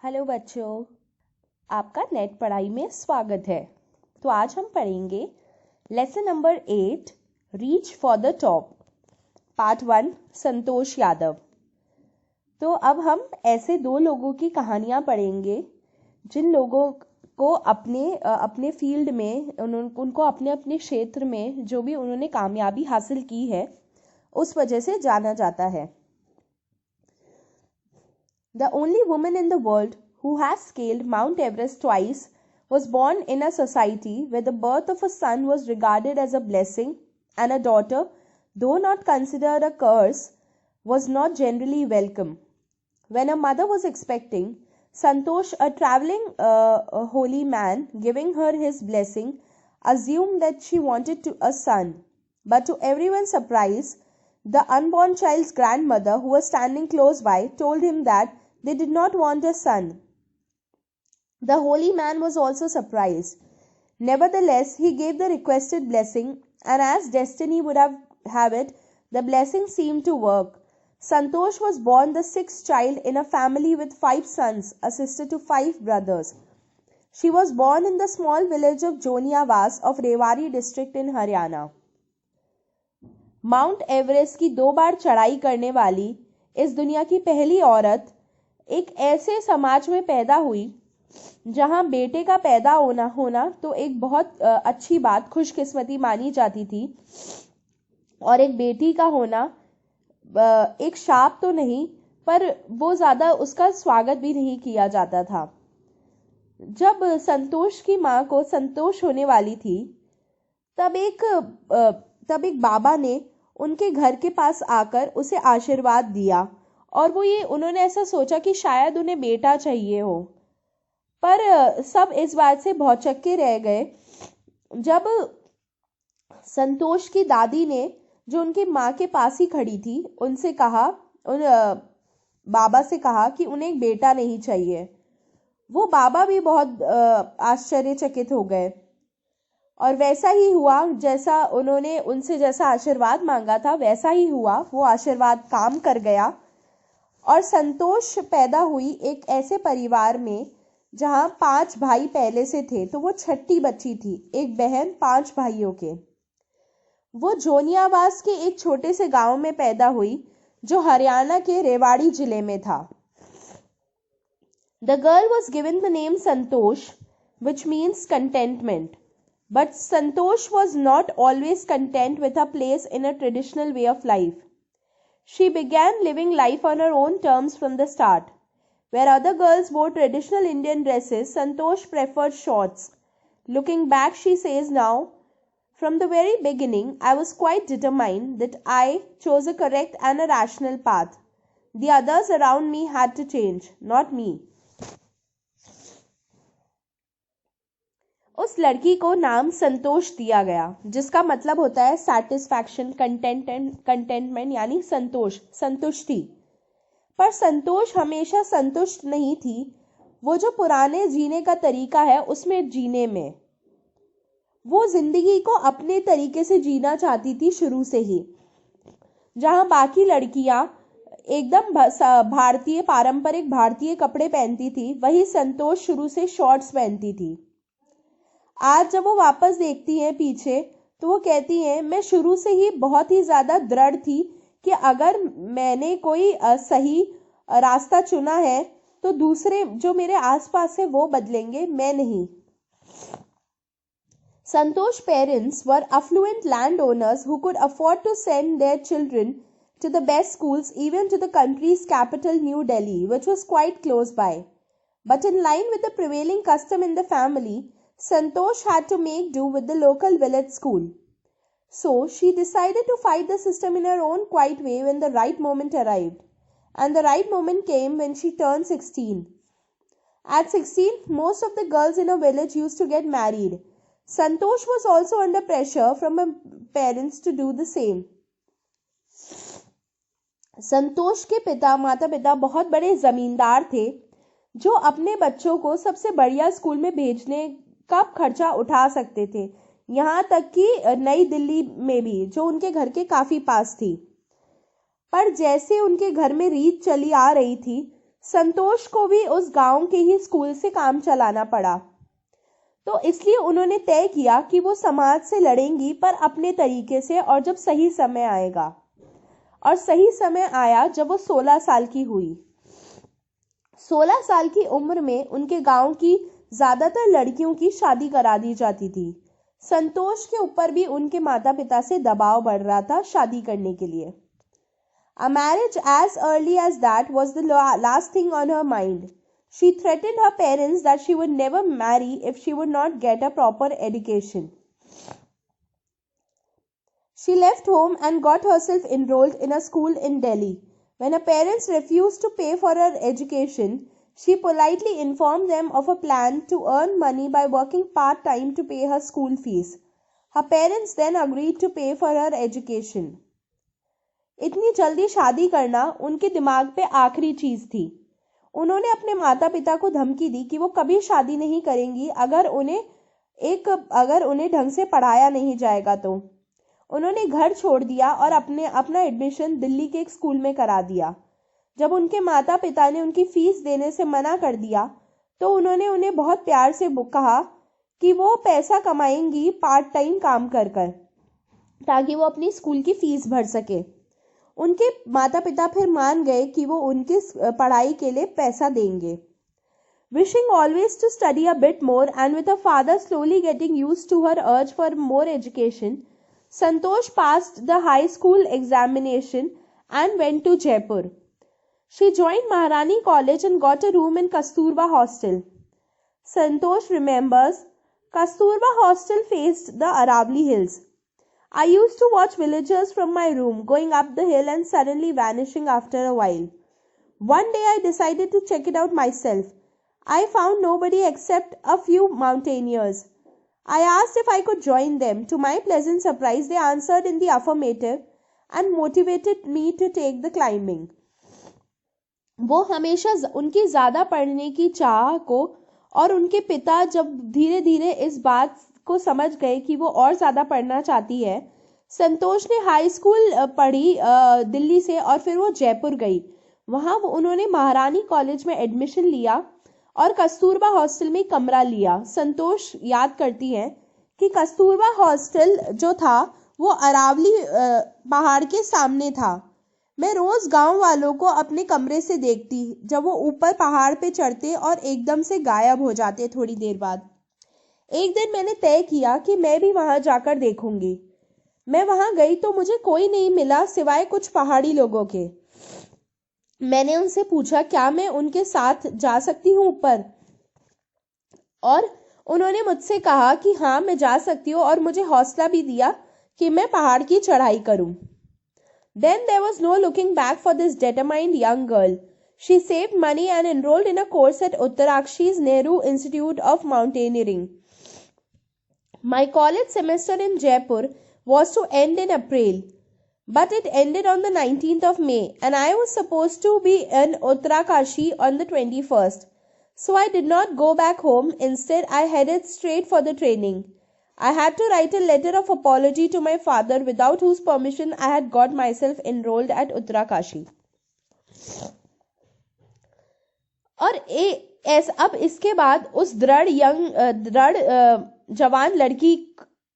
Hello बच्चों, आपका net पढ़ाई में स्वागत है। तो आज हम पढ़ेंगे lesson number 8 reach for the top, part 1 Santosh Yadav. तो अब हम ऐसे दो लोगों की कहानियां पढ़ेंगे जिन लोगों को अपने फील्ड में उनको अपने अपने क्षेत्र में जो भी उन्होंने कामयाबी हासिल की है उस वजह से जाना जाता है। The only woman in the world who has scaled Mount Everest twice was born in a society where the birth of a son was regarded as a blessing and a daughter, though not considered a curse, was not generally welcome. When a mother was expecting, Santosh, a traveling holy man, giving her his blessing, assumed that she wanted a son. But to everyone's surprise, the unborn child's grandmother, who was standing close by, told him that they did not want a son. The holy man was also surprised. Nevertheless, he gave the requested blessing, and as destiny would have it, the blessing seemed to work. Santosh was born the sixth child in a family with 5 sons, a sister to 5 brothers. She was born in the small village of Joniavas of Rewari district in Haryana. Mount Everest की 2 बार चढ़ाई करने वाली इस दुनिया की पहली औरत एक ऐसे समाज में पैदा हुई जहां बेटे का पैदा होना तो एक बहुत अच्छी बात, खुशकिस्मती मानी जाती थी, और एक बेटी का होना एक शाप तो नहीं, पर वो ज़्यादा उसका स्वागत भी नहीं किया जाता था। जब संतोष की माँ को संतोष होने वाली थी तब एक बाबा ने उनके घर के पास आकर उसे आशीर्वाद दिया, और उन्होंने ऐसा सोचा कि शायद उन्हें बेटा चाहिए हो, पर सब इस बात से भौचक्के रह गए जब संतोष की दादी ने, जो उनकी माँ के पास ही खड़ी थी, उन बाबा से कहा कि उन्हें एक बेटा नहीं चाहिए। वो बाबा भी बहुत आश्चर्यचकित हो गए, और वैसा ही हुआ जैसा उन्होंने उनसे जैसा आशीर्वाद मांगा था वैसा ही हुआ। वो आशीर्वाद काम कर गया और संतोष पैदा हुई एक ऐसे परिवार में जहां 5 भाई पहले से थे, तो वो छठी बच्ची थी, एक बहन 5 भाइयों के। वो जोनियावास के एक छोटे से गांव में पैदा हुई जो हरियाणा के रेवाड़ी जिले में था। The girl was given the name Santosh, which means contentment. But Santosh was not always content with her place in a traditional way of life. She began living life on her own terms from the start. Where other girls wore traditional Indian dresses, Santosh preferred shorts. Looking back, she says now, from the very beginning, I was quite determined that I chose a correct and a rational path. The others around me had to change, not me. उस लड़की को नाम संतोष दिया गया, जिसका मतलब होता है सैटिस्फैक्शन, कंटेंटमेंट, यानी संतोष, संतुष्टि। पर संतोष हमेशा संतुष्ट नहीं थी। वो जो पुराने जीने का तरीका है उसमें जीने में, वो जिंदगी को अपने तरीके से जीना चाहती थी शुरू से ही। जहां बाकी लड़कियां एकदम भारतीय, पारंपरिक भारतीय कपड़े पहनती थी, वही संतोष शुरू से शॉर्ट्स पहनती थी। आज जब वो वापस देखती हैं पीछे तो वो कहती हैं, मैं शुरू से ही बहुत ही ज़्यादा दृढ़ थी कि अगर मैंने कोई सही रास्ता चुना है तो दूसरे जो मेरे आसपास है वो बदलेंगे, मैं नहीं। Santosh's parents were affluent landowners who could afford to send their children to the best schools, even to the country's capital, New Delhi, which was quite close by. But in line with the prevailing custom in the family, Santosh had to make do with the local village school. So she decided to fight the system in her own quiet way when the right moment arrived. And the right moment came when she turned 16. At 16, most of the girls in her village used to get married. Santosh was also under pressure from her parents to do the same. संतोष के माता पिता बहुत बड़े जमींदार थे जो अपने बच्चों को सबसे बढ़िया स्कूल में भेजने का खर्चा उठा सकते थे, यहाँ तक कि नई दिल्ली में भी, जो उनके घर के काफी पास थी। पर जैसे उनके घर में रीत चली आ रही थी, संतोष को भी उस गांव के ही स्कूल से काम चलाना पड़ा, तो इसलिए उन्होंने तय किया कि वो समाज से लड़ेंगी, पर अपने तरीके से, और जब सही समय आएगा। और सही समय आया जब वो 16 साल की हुई। 16 साल की उम्र में उनके गांव की ज्यादातर लड़कियों की शादी करा दी जाती थी। संतोष के ऊपर भी उनके माता पिता से दबाव बढ़ रहा था शादी करने के लिए। A marriage as early as that was the last thing on her mind. She threatened her parents that she would never marry if she would not get a proper education. She left home and got herself enrolled in a school in Delhi. When her parents refused to pay for her education, she politely informed them of a plan to earn money by working part-time to pay her school fees. Her parents then agreed to pay for her education. इतनी जल्दी शादी करना उनके दिमाग पे आखिरी चीज थी। उन्होंने अपने माता पिता को धमकी दी कि वो कभी शादी नहीं करेंगी अगर उन्हें ढंग से पढ़ाया नहीं जाएगा। तो उन्होंने घर छोड़ दिया और अपना एडमिशन दिल्ली के एक स्कूल में करा दिया। जब उनके माता पिता ने उनकी फीस देने से मना कर दिया तो उन्होंने उन्हें बहुत प्यार से कहा कि वो पैसा कमाएंगी पार्ट टाइम काम कर ताकि वो अपनी स्कूल की फीस भर सके। उनके माता पिता फिर मान गए कि वो उनकी पढ़ाई के लिए पैसा देंगे। Wishing always to study a bit more and with her father slowly getting used to her urge for more education, Santosh passed the high school examination and went to Jaipur. She joined Maharani College and got a room in Kasturba Hostel. Santosh remembers, Kasturba Hostel faced the Aravali Hills. I used to watch villagers from my room going up the hill and suddenly vanishing after a while. One day I decided to check it out myself. I found nobody except a few mountaineers. I asked if I could join them. To my pleasant surprise, they answered in the affirmative and motivated me to take the climbing. वो हमेशा उनकी ज़्यादा पढ़ने की चाह को, और उनके पिता जब धीरे धीरे इस बात को समझ गए कि वो और ज़्यादा पढ़ना चाहती है, संतोष ने हाई स्कूल पढ़ी दिल्ली से और फिर वो जयपुर गई। वहाँ उन्होंने महारानी कॉलेज में एडमिशन लिया और कस्तूरबा हॉस्टल में कमरा लिया। संतोष याद करती हैं कि कस्तूरबा हॉस्टल जो था वो अरावली पहाड़ के सामने था। मैं रोज गांव वालों को अपने कमरे से देखती जब वो ऊपर पहाड़ पे चढ़ते और एकदम से गायब हो जाते थोड़ी देर बाद। एक दिन मैंने तय किया कि मैं भी वहां जाकर देखूंगी। मैं वहां गई तो मुझे कोई नहीं मिला सिवाय कुछ पहाड़ी लोगों के। मैंने उनसे पूछा क्या मैं उनके साथ जा सकती हूँ ऊपर, और उन्होंने मुझसे कहा कि हाँ मैं जा सकती हूँ, और मुझे हौसला भी दिया कि मैं पहाड़ की चढ़ाई करूं। Then there was no looking back for this determined young girl. She saved money and enrolled in a course at Uttarakshi's Nehru Institute of Mountaineering. My college semester in Jaipur was to end in April, but it ended on the 19th of May and I was supposed to be in Uttarakashi on the 21st. So I did not go back home. Instead, I headed straight for the training. I had to write a letter of apology to my father, without whose permission I had got myself enrolled at Uttarakashi. और अब इसके बाद उस दृढ़ जवान लड़की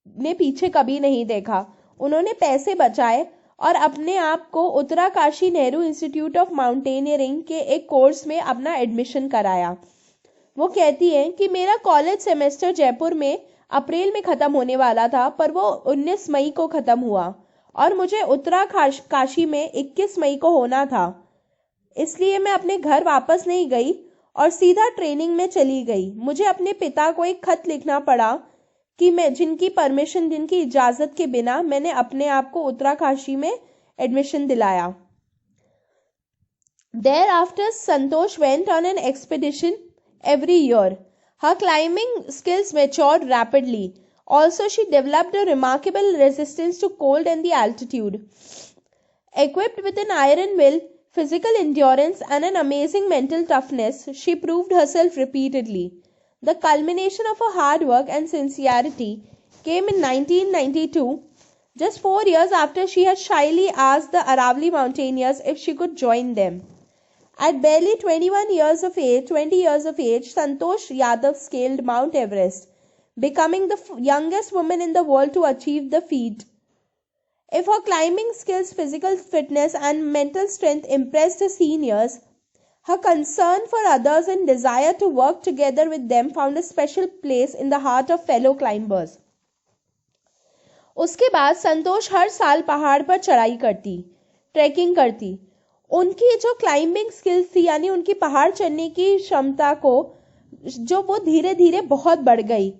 ने पीछे कभी नहीं देखा। उन्होंने पैसे बचाए और अपने आप को Uttarkashi Nehru institute of mountaineering के एक कोर्स में अपना एडमिशन कराया। वो कहती हैं कि मेरा कॉलेज सेमेस्टर जयपुर में अप्रैल में ख़त्म होने वाला था, पर वो 19 मई को ख़त्म हुआ और मुझे उत्तराकाशी में 21 मई को होना था। इसलिए मैं अपने घर वापस नहीं गई और सीधा ट्रेनिंग में चली गई। मुझे अपने पिता को एक खत लिखना पड़ा कि जिनकी इजाज़त के बिना मैंने अपने आप को उत्तराकाशी में एडमिशन दिलाया। Thereafter, Santosh went on an expedition every year. Her climbing skills matured rapidly. Also, she developed a remarkable resistance to cold and the altitude. Equipped with an iron will, physical endurance, and an amazing mental toughness, she proved herself repeatedly. The culmination of her hard work and sincerity came in 1992, just 4 years after she had shyly asked the Aravali mountaineers if she could join them. At barely 20 years of age, Santosh Yadav scaled Mount Everest, becoming the youngest woman in the world to achieve the feat. If her climbing skills, physical fitness, and mental strength impressed her seniors, her concern for others and desire to work together with them found a special place in the heart of fellow climbers. उसके बाद संतोष हर साल पहाड़ पर चढ़ाई करती, trekking करती। उनकी जो क्लाइंबिंग स्किल्स थी, यानी उनकी पहाड़ चढ़ने की क्षमता को जो वो धीरे धीरे बहुत बढ़ गई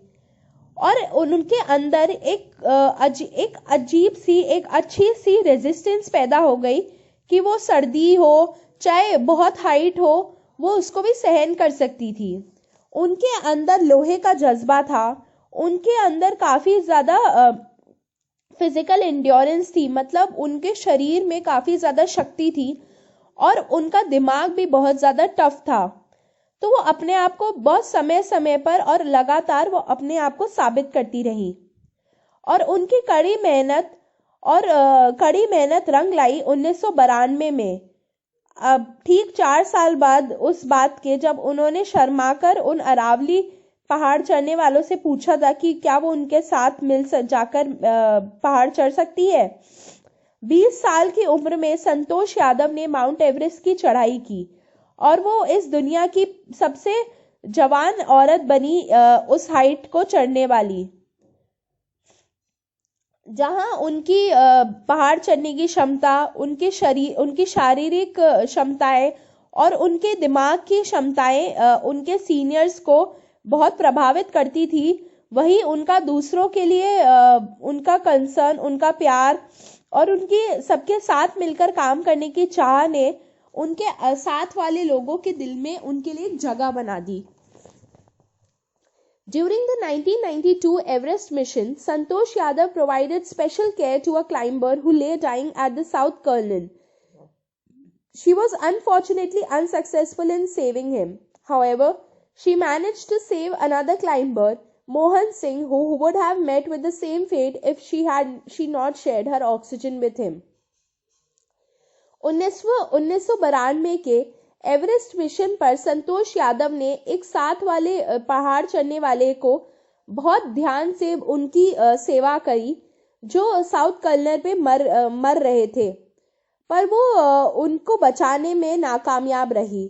और उनके अंदर एक अजीब सी, एक अच्छी सी रेजिस्टेंस पैदा हो गई कि वो सर्दी हो चाहे बहुत हाइट हो, वो उसको भी सहन कर सकती थी। उनके अंदर लोहे का जज्बा था, उनके अंदर काफ़ी ज़्यादा फिजिकल इंड्योरेंस थी, मतलब उनके शरीर में काफ़ी ज़्यादा शक्ति थी और उनका दिमाग भी बहुत ज़्यादा टफ था। तो वो अपने आप को बहुत समय समय पर और लगातार वो अपने आप को साबित करती रही और उनकी कड़ी मेहनत रंग लाई 1992 में। अब ठीक 4 साल बाद उस बात के, जब उन्होंने शर्माकर उन अरावली पहाड़ चढ़ने वालों से पूछा था कि क्या वो उनके साथ जाकर पहाड़ चढ़ सकती है। 20 साल की उम्र में संतोष यादव ने माउंट एवरेस्ट की चढ़ाई की और वो इस दुनिया की सबसे जवान औरत बनी उस हाइट को चढ़ने वाली, जहां उनकी पहाड़ चढ़ने की क्षमता, उनकी शारीरिक क्षमताएं और उनके दिमाग की क्षमताएं उनके सीनियर्स को बहुत प्रभावित करती थी। वही उनका दूसरों के लिए उनका कंसर्न, उनका प्यार और उनकी सबके साथ मिलकर काम करने की चाह ने उनके साथ वाले लोगों के दिल में उनके लिए एक जगह बना दी। During the 1992 Everest mission, Santosh Yadav provided special care to a climber who lay dying at the South Canyon. She was unfortunately unsuccessful in saving him. However, she managed to save another climber, Mohan Singh, who would have met with the same fate if she not shared her oxygen with him. 1992 के Everest mission पर संतोष यादव ने एक साथ वाले पहाड़ चढ़ने वाले को बहुत ध्यान से उनकी सेवा करी, जो साउथ कर्नल पे मर रहे थे, पर वो उनको बचाने में नाकामयाब रही।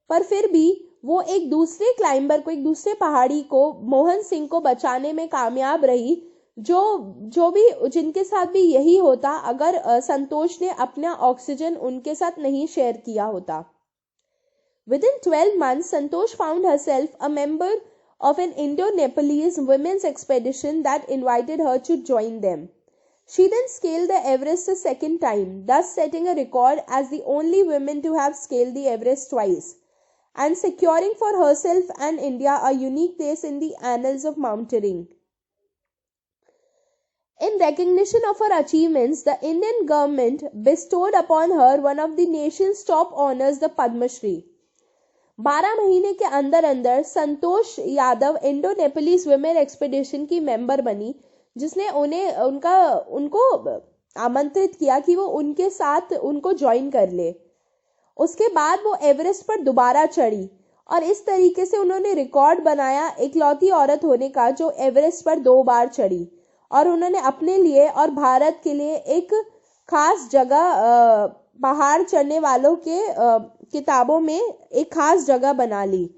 पर फिर भी वो एक दूसरे क्लाइंबर को, एक दूसरे पहाड़ी को, मोहन सिंह को बचाने में कामयाब रही, जो भी जिनके साथ भी यही होता अगर संतोष ने अपना ऑक्सीजन उनके साथ नहीं शेयर किया होता। Within 12 months, Santosh found herself a member of an Indo-Nepalese women's expedition that invited her to join them. She then scaled the Everest a second time, thus setting a record as the only woman to have scaled the Everest twice, and securing for herself and India a unique place in the annals of mountaineering. In recognition of her achievements, the Indian government bestowed upon her one of the nation's top honors, the Padma Shri. 12 महीने के अंदर Santosh Yadav Indo Nepalese women expedition की member बनी, जिसने उनको आमंत्रित किया कि वो उनके साथ उनको ज्वाइन कर ले। उसके बाद वो एवरेस्ट पर दोबारा चढ़ी और इस तरीके से उन्होंने रिकॉर्ड बनाया इकलौती औरत होने का जो एवरेस्ट पर 2 बार चढ़ी, और उन्होंने अपने लिए और भारत के लिए एक खास जगह पहाड़ चढ़ने वालों के किताबों में एक खास जगह बना ली।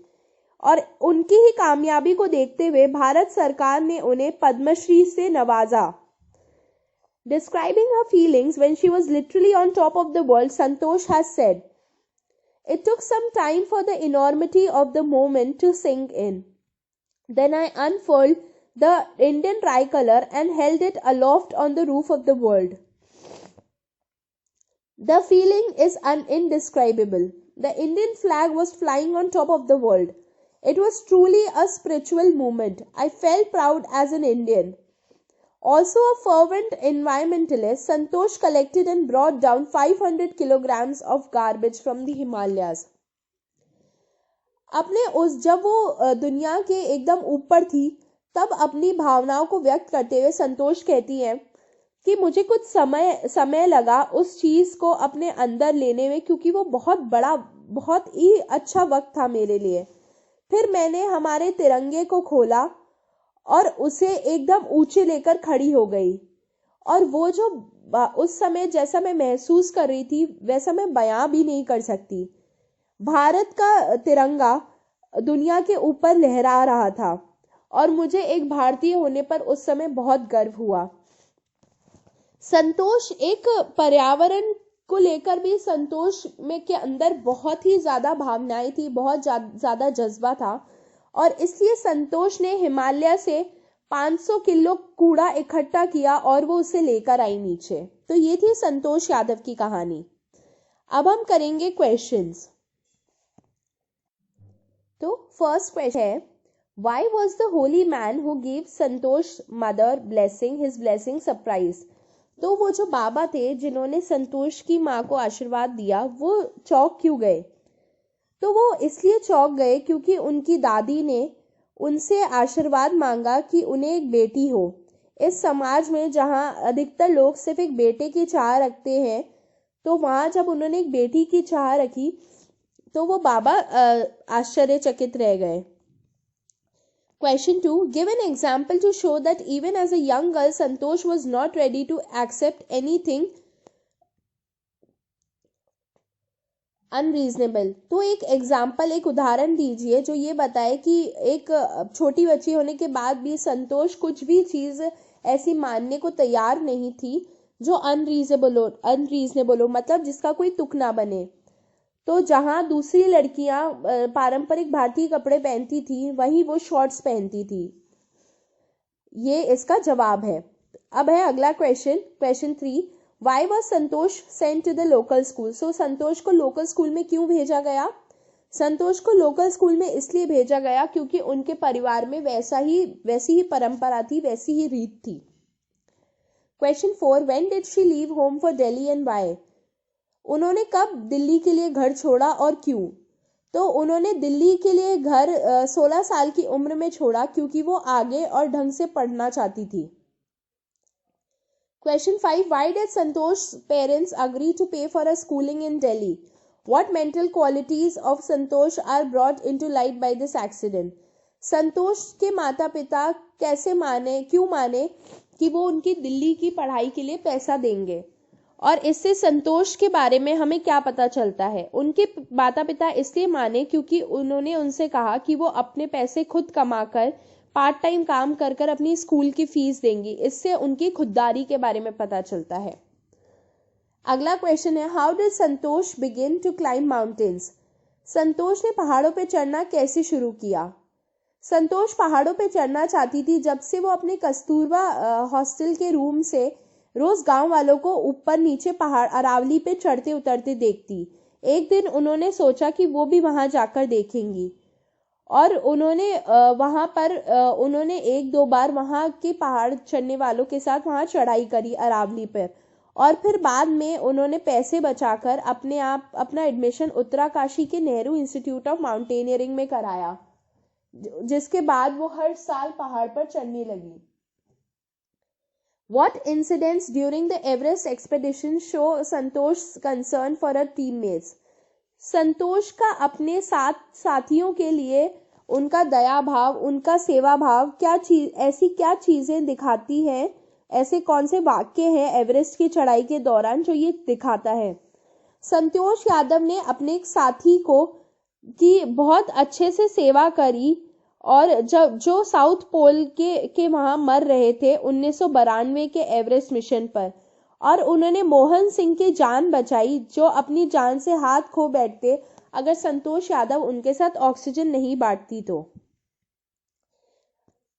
और उनकी ही कामयाबी को देखते हुए भारत सरकार ने उन्हें पद्मश्री से नवाजा। Describing her feelings when she was literally on top of the world, Santosh has said, "It took some time for the enormity of the moment to sink in. Then I unfurled the Indian tricolor and held it aloft on the roof of the world. The feeling is indescribable. The Indian flag was flying on top of the world. It was truly a spiritual moment. I felt proud as an Indian." Also a fervent environmentalist, Santosh collected and brought down 500 kilograms of garbage from the Himalayas. जब वो दुनिया के एकदम ऊपर थी, तब अपनी भावनाओं को व्यक्त करते हुए संतोष कहती हैं कि मुझे कुछ समय लगा उस चीज़ को अपने अंदर लेने में, क्योंकि वो बहुत बहुत ही अच्छा वक्त था मेरे लिए। फिर मैंने हमारे तिरंगे को खोला और उसे एकदम ऊंचे लेकर खड़ी हो गई, और वो जो उस समय जैसा मैं महसूस कर रही थी वैसा मैं बयां भी नहीं कर सकती। भारत का तिरंगा दुनिया के ऊपर लहरा रहा था और मुझे एक भारतीय होने पर उस समय बहुत गर्व हुआ। संतोष, एक पर्यावरण को लेकर भी संतोष में के अंदर बहुत ही ज्यादा भावनाएं थी, बहुत ज्यादा जज्बा था, और इसलिए संतोष ने हिमालय से 500 किलो कूड़ा इकट्ठा किया और वो उसे लेकर आई नीचे। तो ये थी संतोष यादव की कहानी। अब हम करेंगे क्वेश्चंस। तो फर्स्ट क्वेश्चन है, why was the Holi man who give Santosh mother blessing his blessing surprise? तो वो जो बाबा थे जिन्होंने संतोष की माँ को आशीर्वाद दिया, वो चौंक क्यों गए? तो वो इसलिए चौंक गए क्योंकि उनकी दादी ने उनसे आशीर्वाद मांगा कि उन्हें एक बेटी हो। इस समाज में जहाँ अधिकतर लोग सिर्फ एक बेटे की चाह रखते हैं, तो वहाँ जब उन्होंने एक बेटी की चाह रखी तो वो बाबा आश्चर्यचकित रह गए। Question 2. Give an example to show that even as a young girl, Santosh was not ready to accept anything unreasonable. तो एक एग्जाम्पल, एक उदाहरण दीजिए जो ये बताए कि एक छोटी बच्ची होने के बाद भी संतोष कुछ भी चीज़ ऐसी मानने को तैयार नहीं थी जो अनरीजनेबल हो, मतलब जिसका कोई तुक ना बने। तो जहाँ दूसरी लड़कियां पारंपरिक भारतीय कपड़े पहनती थी, वहीं वो शॉर्ट्स पहनती थी। ये इसका जवाब है। अब है अगला question, question 3. Why was Santosh sent to the local school? So Santosh को लोकल स्कूल में क्यों भेजा गया? संतोष को लोकल स्कूल में इसलिए भेजा गया क्योंकि उनके परिवार में वैसी ही परंपरा थी, वैसी ही रीत थी। Question 4. When did she leave home for Delhi and why? उन्होंने कब दिल्ली के लिए घर छोड़ा और क्यों? तो उन्होंने दिल्ली के लिए घर 16 साल की उम्र में छोड़ा क्योंकि वो आगे और ढंग से पढ़ना चाहती थी। Question 5. Why did Santosh parents agree to pay for a schooling in Delhi? What mental qualities of Santosh are brought into light by this accident? Santosh के माता पिता क्यों माने कि वो उनकी दिल्ली की पढ़ाई के लिए पैसा देंगे, और इससे संतोष के बारे में हमें क्या पता चलता है? उनके माता पिता इसलिए माने क्योंकि उन्होंने उनसे कहा कि वो अपने पैसे खुद कमाकर पार्ट टाइम काम कर कर अपनी स्कूल की फीस देंगी। इससे उनकी खुददारी के बारे में पता चलता है। अगला क्वेश्चन है, how did Santosh begin to climb mountains? Santosh ने पहाड़ों पर चढ़ना कैसे शुरू किया? संतोष पहाड़ों पर चढ़ना चाहती थी जब से वो अपने कस्तूरबा हॉस्टल के रूम से रोज गांव वालों को ऊपर नीचे पहाड़ अरावली पे चढ़ते उतरते देखती। एक दिन उन्होंने सोचा कि वो भी वहां जाकर देखेंगी, और उन्होंने उन्होंने एक दो बार वहां के पहाड़ चढ़ने वालों के साथ वहां चढ़ाई करी अरावली पर, और फिर बाद में उन्होंने पैसे बचाकर अपना एडमिशन उत्तराकाशी के नेहरू इंस्टीट्यूट ऑफ माउंटेनियरिंग में कराया, जिसके बाद वो हर साल पहाड़ पर चढ़ने लगी। What incidents during the Everest expedition show Santosh's concern for her teammates? संतोष का अपने साथियों के लिए उनका दया भाव, उनका सेवा भाव ऐसी क्या चीजें दिखाती हैं? ऐसे कौन से वाक्य हैं एवरेस्ट की चढ़ाई के दौरान जो ये दिखाता है? संतोष यादव ने अपने एक साथी की बहुत अच्छे से सेवा करी, और जो साउथ पोल के वहां मर रहे थे 1992 के एवरेस्ट मिशन पर, और उन्होंने मोहन सिंह की जान बचाई जो अपनी जान से हाथ खो बैठते अगर संतोष यादव उनके साथ ऑक्सीजन नहीं बांटती तो।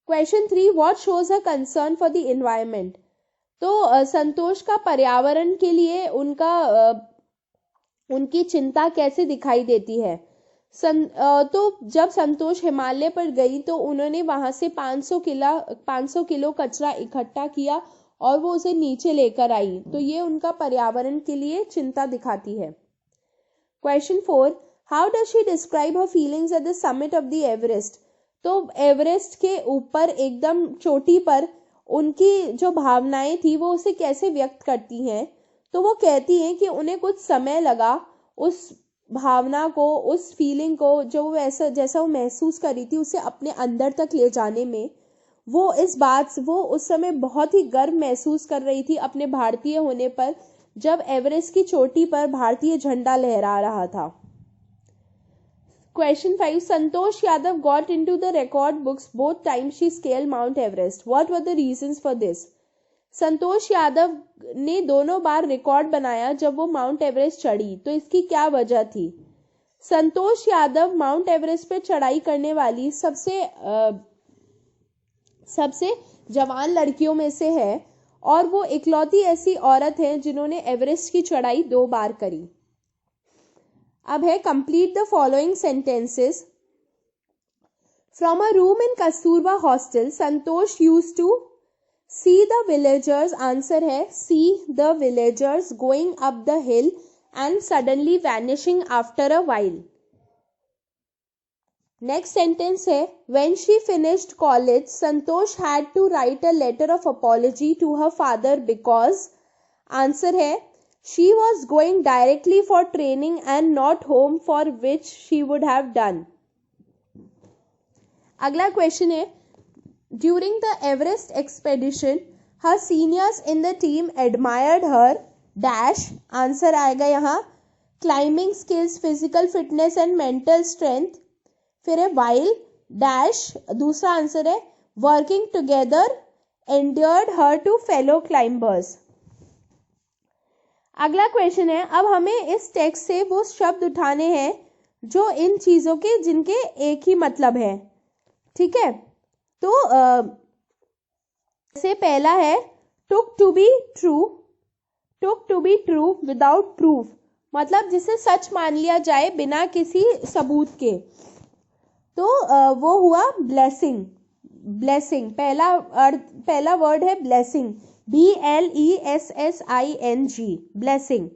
Question 3. What shows a concern for the environment? तो संतोष का पर्यावरण के लिए उनकी चिंता कैसे दिखाई देती है? तो जब संतोष हिमालय पर गई तो उन्होंने वहां से 500 किलो कचरा इकट्ठा किया और वो उसे नीचे लेकर आई, तो ये उनका पर्यावरण के लिए चिंता दिखाती है। Question 4. How does she describe her feelings at the summit of the Everest? तो एवरेस्ट के ऊपर एकदम चोटी पर उनकी जो भावनाएं थी वो उसे कैसे व्यक्त करती हैं? तो वो कहती हैं कि उन्हें कुछ समय लगा उस भावना को, उस फीलिंग को जो वो ऐसा जैसा वो महसूस कर रही थी उसे अपने अंदर तक ले जाने में, वो उस समय बहुत ही गर्व महसूस कर रही थी अपने भारतीय होने पर, जब एवरेस्ट की चोटी पर भारतीय झंडा लहरा रहा था। Question 5. Santosh Yadav got into the record books both times she scaled Mount Everest. What were the reasons for this? Santosh Yadav ने दोनों बार रिकॉर्ड बनाया जब वो माउंट एवरेस्ट चढ़ी, तो इसकी क्या वजह थी? संतोष यादव माउंट एवरेस्ट पे चढ़ाई करने वाली सबसे जवान लड़कियों में से है और वो इकलौती ऐसी औरत है जिन्होंने एवरेस्ट की चढ़ाई 2 बार करी। अब है complete the following sentences. From a room in Kasturba hostel Santosh used to see the villagers. Answer है see the villagers going up the hill and suddenly vanishing after a while. Next sentence है when she finished college Santosh had to write a letter of apology to her father because. Answer है she was going directly for training and not home for which she would have done. अगला question है during the Everest expedition her seniors in the team admired her dash. Answer आएगा यहाँ climbing skills, physical fitness and mental strength. फिर है while dash, दूसरा answer है working together endured her to fellow climbers. अगला question है अब हमें इस टेक्स्ट से वो शब्द उठाने हैं जो इन चीजों के जिनके एक ही मतलब है। ठीक है, तो से पहला है took to be true. Took to be true without proof, मतलब जिसे सच मान लिया जाए बिना किसी सबूत के, तो वो हुआ ब्लेसिंग। ब्लेसिंग पहला वर्ड है ब्लेसिंग, BLESSING, ब्लेसिंग।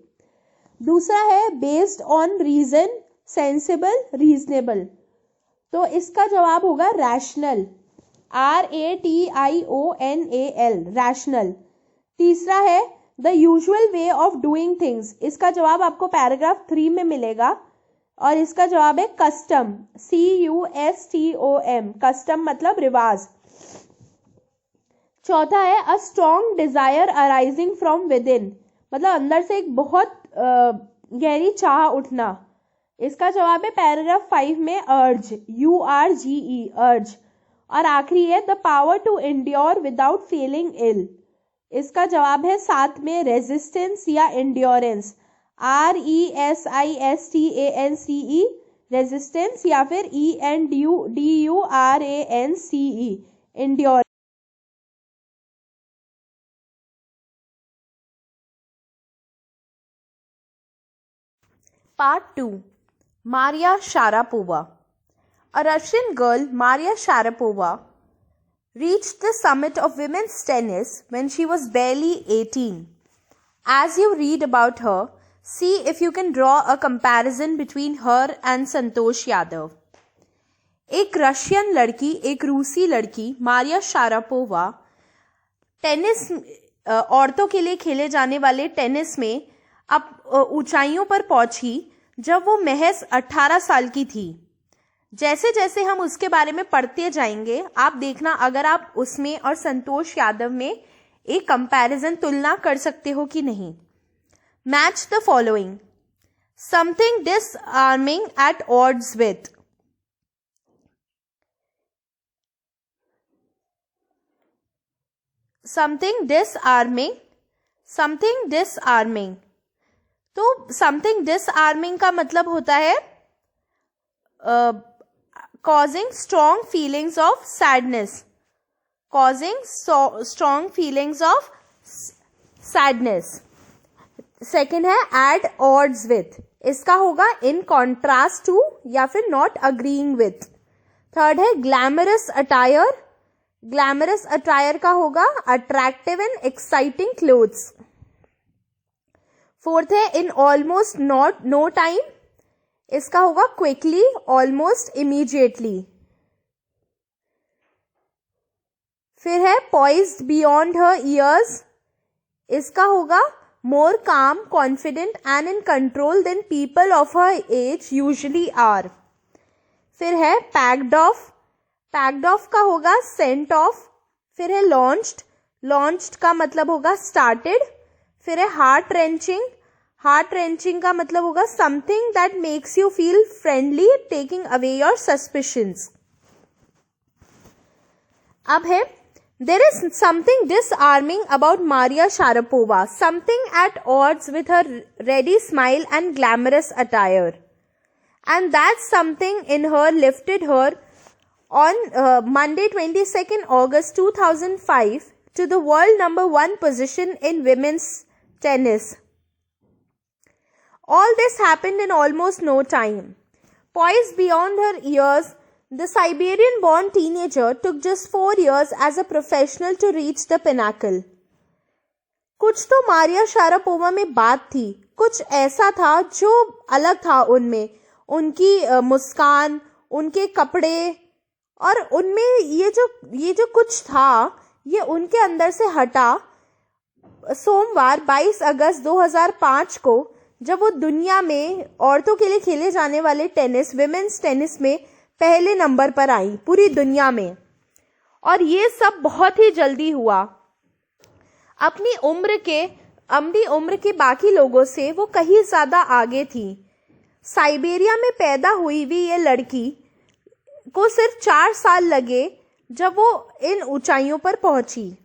दूसरा है based on reason, sensible, reasonable, तो इसका जवाब होगा रैशनल, RATIONAL, रैशनल। तीसरा है the usual way of doing things, इसका जवाब आपको पैराग्राफ 3 में मिलेगा और इसका जवाब है कस्टम, CUSTOM, कस्टम मतलब रिवाज। चौथा है a strong Dzire arising from with in, मतलब अंदर से एक बहुत गहरी चाह उठना, इसका जवाब है पैराग्राफ 5 में अर्ज, URGE, अर्ज। और आखिरी है the power to endure without feeling ill, इसका जवाब है 7 में रेजिस्टेंस या एंड्योरेंस, RESISTANCE, रेजिस्टेंस, या फिर ENDURANCE, endurance. Part 2. Maria Sharapova. A Russian girl, Maria Sharapova, reached the summit of women's tennis when she was barely 18. As you read about her, see if you can draw a comparison between her and Santosh Yadav. एक Russian लड़की, एक रूसी लड़की Maria Sharapova tennis, औरतों के लिए खेले जाने वाले टेनिस में अब ऊंचाइयों पर पहुंची जब वो महज 18 साल की थी। जैसे जैसे हम उसके बारे में पढ़ते जाएंगे आप देखना अगर आप उसमें और संतोष यादव में एक कंपैरिजन, तुलना कर सकते हो कि नहीं। Match the following. Something disarming at odds with, something disarming, something disarming, तो समथिंग डिसआर्मिंग का मतलब होता है causing strong feelings of sadness, causing strong feelings of sadness। Second है at odds with, इसका होगा in contrast to या फिर not agreeing with। थर्ड है glamorous attire, glamorous attire का होगा attractive and exciting clothes। Fourth है in almost not no time, इसका होगा क्विकली, ऑलमोस्ट, इमीडिएटली। फिर है पॉइज्ड बियॉन्ड हर ईयर्स, इसका होगा more calm, confident and in control than people of her age usually are. फिर है packed off. Packed off का होगा sent off. फिर है launched. Launched का मतलब होगा started. फिर है heart wrenching. Heart wrenching का मतलब होगा something that makes you feel friendly, taking away your suspicions. अब है There is something disarming about Maria Sharapova, something at odds with her ready smile and glamorous attire. And that something in her lifted her on Monday 22nd August 2005 to the world number 1 position in women's tennis. All this happened in almost no time. Poised beyond her years, the Siberian-born teenager took just 4 years as a professional to reach the pinnacle. कुछ तो Maria Sharapova में बात थी, कुछ ऐसा था जो अलग था उनमें, उनकी मुस्कान, उनके कपड़े और उनमें ये जो कुछ था ये उनके अंदर से हटा सोमवार 22 अगस्त 2005 को, जब वो दुनिया में औरतों के लिए खेले जाने वाले टेनिस, विमेन्स टेनिस में पहले नंबर पर आई पूरी दुनिया में. और ये सब बहुत ही जल्दी हुआ. अपनी उम्र के बाकी लोगों से वो कहीं ज्यादा आगे थी. साइबेरिया में पैदा हुई हुई ये लड़की को सिर्फ 4 साल लगे जब वो इन ऊंचाइयों पर पहुंची.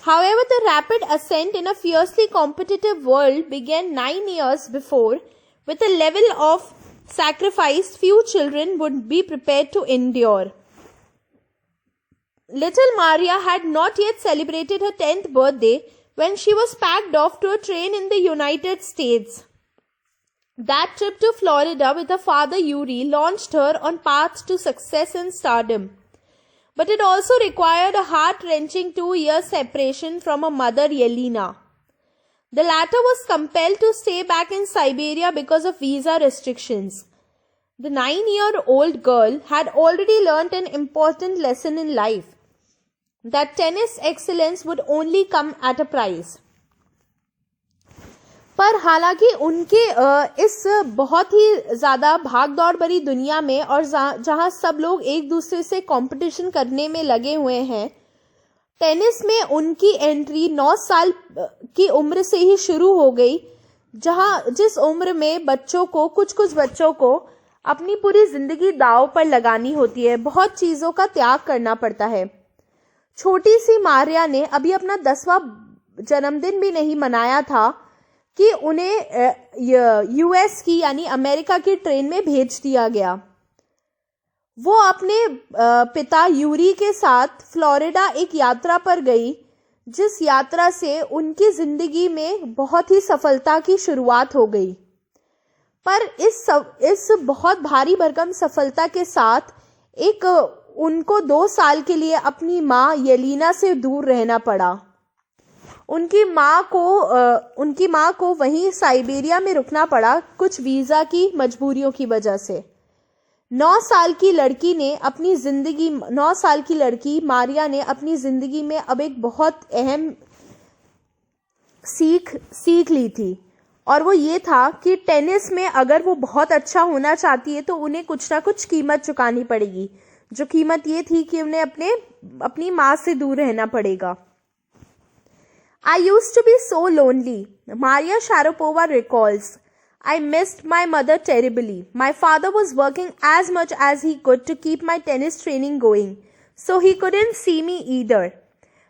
However, the rapid ascent in a fiercely competitive world began 9 years before with a level of sacrifice few children would be prepared to endure. Little Maria had not yet celebrated her 10th birthday when she was packed off to a train in the United States. That trip to Florida with her father Yuri launched her on path to success and stardom. But it also required a heart-wrenching 2-year separation from her mother Yelena. The latter was compelled to stay back in Siberia because of visa restrictions. The 9-year-old girl had already learnt an important lesson in life, that tennis excellence would only come at a price. पर हालांकि उनके इस बहुत ही ज़्यादा भाग दौड़ भरी दुनिया में और जहाँ सब लोग एक दूसरे से कंपटीशन करने में लगे हुए हैं, टेनिस में उनकी एंट्री 9 साल की उम्र से ही शुरू हो गई, जिस उम्र में कुछ बच्चों को अपनी पूरी जिंदगी दांव पर लगानी होती है, बहुत चीज़ों का त्याग करना पड़ता है. छोटी सी मारिया ने अभी अपना 10वां जन्मदिन भी नहीं मनाया था कि उन्हें यूएस की यानी अमेरिका की ट्रेन में भेज दिया गया. वो अपने पिता यूरी के साथ फ्लोरिडा एक यात्रा पर गई, जिस यात्रा से उनकी जिंदगी में बहुत ही सफलता की शुरुआत हो गई. पर इस बहुत भारी भरकम सफलता के साथ उनको 2 साल के लिए अपनी माँ येलिना से दूर रहना पड़ा. उनकी माँ को वहीं साइबेरिया में रुकना पड़ा कुछ वीज़ा की मजबूरियों की वजह से. 9 साल की लड़की मारिया ने अपनी जिंदगी में अब एक बहुत अहम सीख ली थी, और वो ये था कि टेनिस में अगर वो बहुत अच्छा होना चाहती है तो उन्हें कुछ ना कुछ कीमत चुकानी पड़ेगी. जो कीमत ये थी कि उन्हें अपनी माँ से दूर रहना पड़ेगा. I used to be so lonely, Maria Sharapova recalls. I missed my mother terribly. My father was working as much as he could to keep my tennis training going, so he couldn't see me either.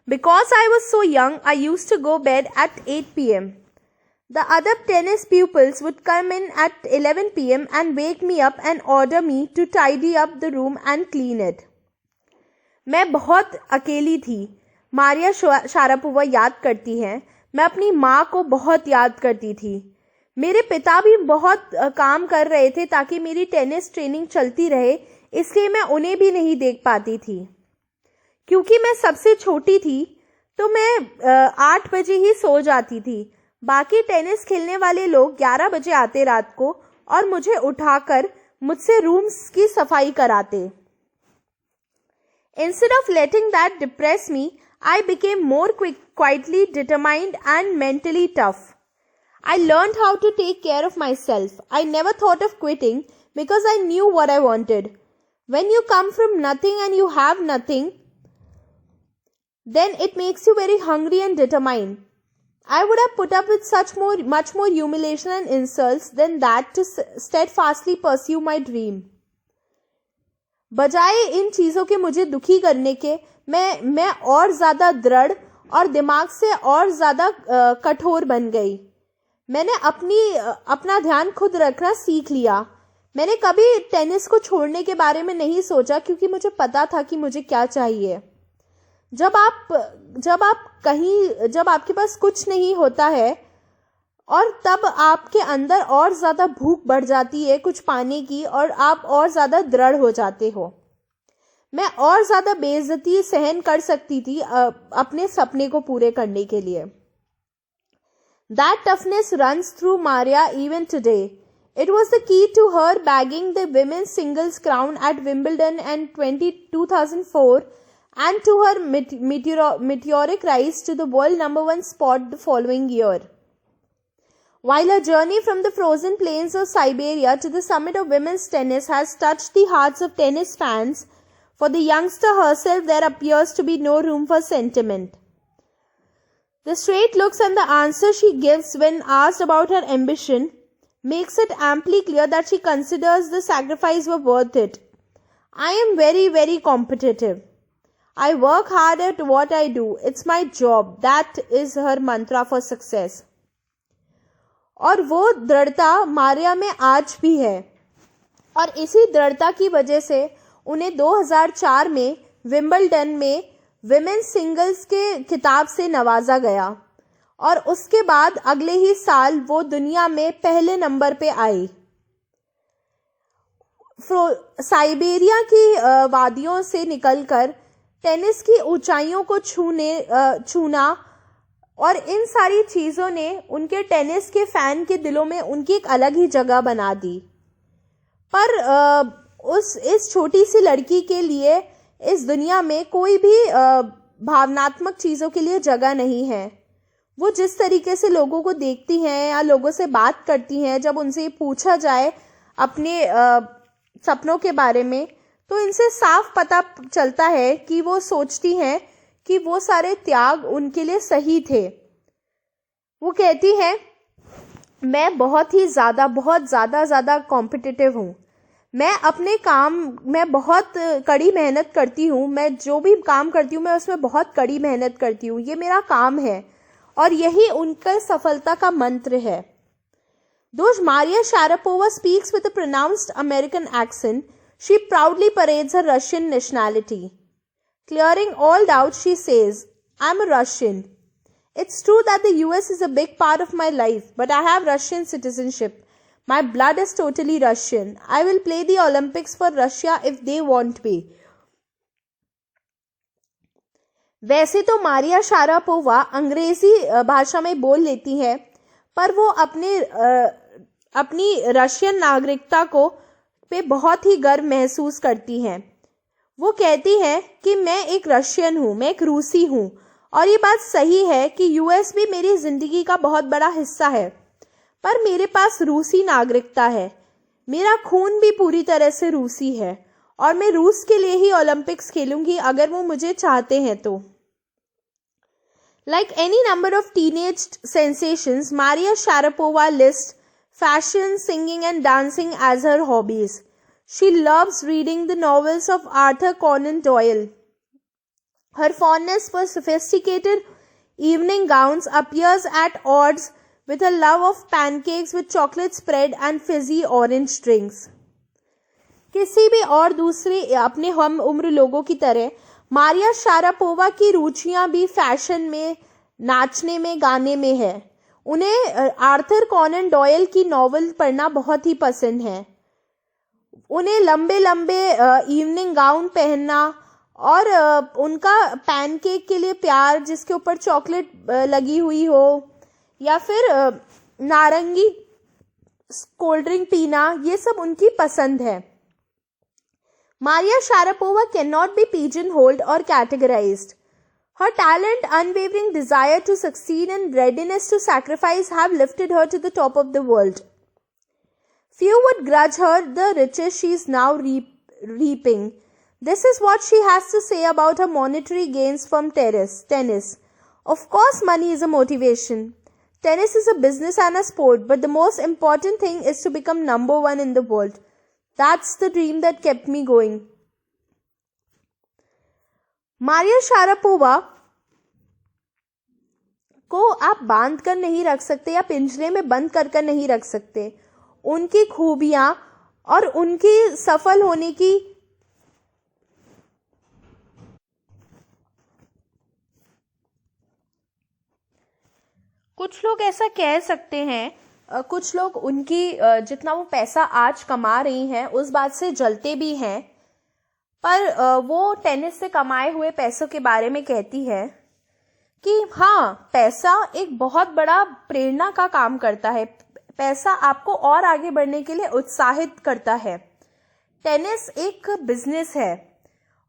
Because I was so young, I used to go bed at 8 p.m. The other tennis pupils would come in at 11 p.m. and wake me up and order me to tidy up the room and clean it. मैं बहुत अकेली थी, Maria Sharapova याद करती हैं. मैं अपनी माँ को बहुत याद करती थी. मेरे पिता भी बहुत काम कर रहे थे ताकि मेरी टेनिस ट्रेनिंग चलती रहे, इसलिए मैं उन्हें भी नहीं देख पाती थी. क्योंकि मैं सबसे छोटी थी तो मैं 8 बजे ही सो जाती थी. बाकी टेनिस खेलने वाले लोग 11 बजे आते रात को और मुझे उठाकर मुझसे रूम्स की सफाई कराते. Instead of letting that depress me, I became more quietly determined and mentally tough. I learned how to take care of myself. I never thought of quitting because I knew what I wanted. When you come from nothing and you have nothing, then it makes you very hungry and determined. I would have put up with much more humiliation and insults than that to steadfastly pursue my dream. बजाय इन चीज़ों के मुझे दुखी करने के, मैं और ज़्यादा दृढ़ और दिमाग से और ज़्यादा कठोर बन गई. मैंने अपना ध्यान खुद रखना सीख लिया. मैंने कभी टेनिस को छोड़ने के बारे में नहीं सोचा क्योंकि मुझे पता था कि मुझे क्या चाहिए. जब आपके पास कुछ नहीं होता है और तब आपके अंदर और ज़्यादा भूख बढ़ जाती है कुछ पाने की और आप और ज़्यादा दृढ़ हो जाते हो. मैं और ज़्यादा बेइज्जती सहन कर सकती थी अपने सपने को पूरे करने के लिए. That toughness runs through Maria even today. It was the key to her bagging the women's singles crown at Wimbledon in 2004 and to her meteoric rise to the world #1 spot the following year. While her journey from the frozen plains of Siberia to the summit of women's tennis has touched the hearts of tennis fans, for the youngster herself there appears to be no room for sentiment. The straight looks and the answer she gives when asked about her ambition makes it amply clear that she considers the sacrifice were worth it. I am very, very competitive. I work hard at what I do. It's my job. That is her mantra for success. और वो दृढ़ता मारिया में आज भी है और इसी दृढ़ता की वजह से उन्हें 2004 में विंबलडन में विमेन सिंगल्स के खिताब से नवाजा गया और उसके बाद अगले ही साल वो दुनिया में पहले नंबर पे आई. साइबेरिया की वादियों से निकलकर टेनिस की ऊंचाइयों को छूना और इन सारी चीज़ों ने उनके टेनिस के फैन के दिलों में उनकी एक अलग ही जगह बना दी. पर इस छोटी सी लड़की के लिए इस दुनिया में कोई भी भावनात्मक चीज़ों के लिए जगह नहीं है. वो जिस तरीके से लोगों को देखती हैं या लोगों से बात करती हैं, जब उनसे पूछा जाए अपने सपनों के बारे में, तो इनसे साफ पता चलता है कि वो सोचती हैं कि वो सारे त्याग उनके लिए सही थे. वो कहती हैं, मैं बहुत ज़्यादा कॉम्पिटिटिव हूँ. मैं अपने काम में बहुत कड़ी मेहनत करती हूँ. मैं जो भी काम करती हूँ मैं उसमें बहुत कड़ी मेहनत करती हूँ. ये मेरा काम है और यही उनका सफलता का मंत्र है. Though Maria Sharapova speaks with a pronounced American accent, she proudly parades her Russian nationality. Clearing all doubt, she says, I'm a Russian. It's true that the US is a big part of my life, but I have Russian citizenship. My blood is totally Russian. I will play the Olympics for Russia if they want me. वैसे तो Maria Sharapova अंग्रेजी भाषा में बोल लेती है, पर वो अपनी रशियन नागरिकता पे बहुत ही गर्व महसूस करती हैं. वो कहती हैं कि मैं एक रशियन हूँ, मैं एक रूसी हूँ और ये बात सही है कि यूएस भी मेरी ज़िंदगी का बहुत बड़ा हिस्सा है, पर मेरे पास रूसी नागरिकता है. मेरा खून भी पूरी तरह से रूसी है और मैं रूस के लिए ही ओलंपिक्स खेलूंगी अगर वो मुझे चाहते हैं तो. Like any number of teenage sensations, Maria Sharapova lists fashion, singing and dancing as her hobbies. She loves reading the novels of Arthur Conan Doyle. Her fondness for sophisticated evening gowns appears at odds with her love of pancakes with chocolate spread and fizzy orange drinks. किसी भी और दूसरे अपने हम उम्र लोगों की तरह मारिया शारापोवा की रुचियां भी फैशन में, नाचने में, गाने में है. उन्हें आर्थर कॉनन डॉयल की नॉवल पढ़ना बहुत ही पसंद है. उन्हें लंबे लंबे इवनिंग गाउन पहनना और उनका पैनकेक के लिए प्यार जिसके ऊपर चॉकलेट लगी हुई हो या फिर नारंगी कोल्ड ड्रिंक पीना, ये सब उनकी पसंद है. Maria Sharapova cannot be pigeonholed or categorized. Her talent, unwavering desire to succeed, and readiness to sacrifice have lifted her to the top of the world. Few would grudge her the riches she is now reaping. This is what she has to say about her monetary gains from tennis. Of course, money is a motivation. Tennis is a business and a sport, but the most important thing is to become number one in the world. That's the dream that kept me going. Maria Sharapova को आप बांध कर नहीं रख सकते या पिंजरे में बंद कर नहीं रख सकते. उनकी खूबियां और उनकी सफल होने की कुछ लोग ऐसा कह सकते हैं, कुछ लोग उनकी जितना वो पैसा आज कमा रही हैं उस बात से जलते भी हैं, पर वो टेनिस से कमाए हुए पैसों के बारे में कहती है कि हाँ, पैसा एक बहुत बड़ा प्रेरणा का काम करता है. पैसा आपको और आगे बढ़ने के लिए उत्साहित करता है. टेनिस एक बिजनेस है